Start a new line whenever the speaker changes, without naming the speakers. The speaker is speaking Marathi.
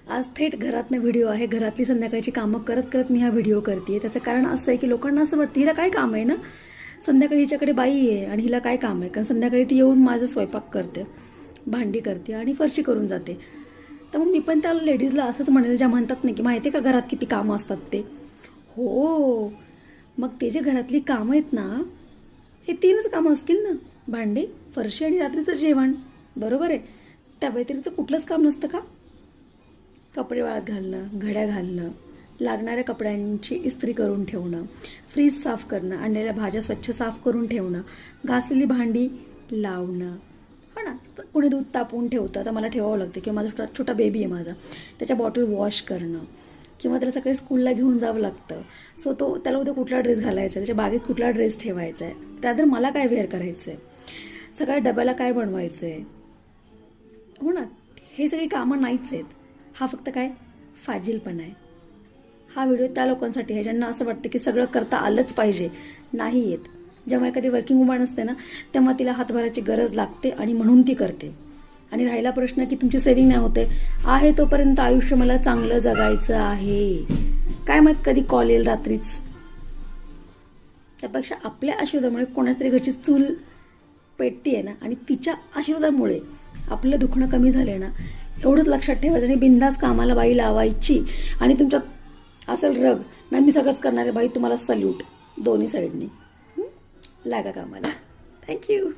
आज थेट घरातनं व्हिडिओ आहे. घरातली संध्याकाळची कामं करत करत मी हा व्हिडिओ करते. त्याचं कारण असं आहे की लोकांना असं वाटतं हिला काय काम आहे ना, संध्याकाळी हिच्याकडे बाई आहे आणि हिला काय काम आहे. कारण संध्याकाळी ती येऊन माझं स्वयंपाक करते, भांडी करते आणि फरशी करून जाते. तर मग मी पण त्या लेडीजला असंच म्हणेल ज्या म्हणतात नाही की माहिती आहे का घरात किती कामं असतात ते. हो, मग ते जे घरातली कामं आहेत ना, हे 3च कामं असतील ना, भांडी, फरशी आणि रात्रीचं जेवण. बरोबर आहे. त्या व्यतिरिक्त कुठलंच काम नसतं का? कपडे वाळत घालणं, घड्या घालणं, लागणाऱ्या कपड्यांची इस्त्री करून ठेवणं, फ्रीज साफ करणं, आणलेल्या भाज्या स्वच्छ साफ करून ठेवणं, घासलेली भांडी लावणं. हो ना, कोणी दूध तापवून ठेवतं, आता मला ठेवावं लागतं. किंवा माझा छोटा बेबी आहे माझा, त्याच्या बॉटल वॉश करणं, किंवा त्याला सकाळी स्कूलला घेऊन जावं लागतं. सो त्याला उद्या कुठला ड्रेस घालायचा आहे, त्याच्या बागेत कुठला ड्रेस ठेवायचा आहे, त्यानंतर मला काय वेअर करायचं आहे, सकाळी डब्याला काय बनवायचं आहे. हो ना, हे सगळी कामं नाहीच आहेत. हा फक्त काय फाजीलपणा आहे. हा व्हिडिओ त्या लोकांसाठी आहे ज्यांना असं वाटतं की सगळं करता आलंच पाहिजे. नाही येत. जेव्हा एखादी वर्किंग वुमन असते ना, तेव्हा तिला हातभाराची गरज लागते आणि म्हणून ती करते. आणि राहिला प्रश्न की तुमची सेव्हिंग नाही होते, आहे तोपर्यंत आयुष्य मला चांगलं जगायचं आहे. काय माहीत कधी कॉल येईल रात्रीच. त्यापेक्षा आपल्या आशीर्वादामुळे कोणाच्या तरी घरची चूल पेटती आहे ना, आणि तिच्या आशीर्वादामुळे आपलं दुखणं कमी झालं ना, एवढंच लक्षात ठेवायचं. आणि बिंदास कामाला बाई लावायची. आणि तुमच्यात असेल रग ना, मी सगळंच करणारे बाई, तुम्हाला सल्यूट दोन्ही साईडनी. लागा कामाला. थँक्यू.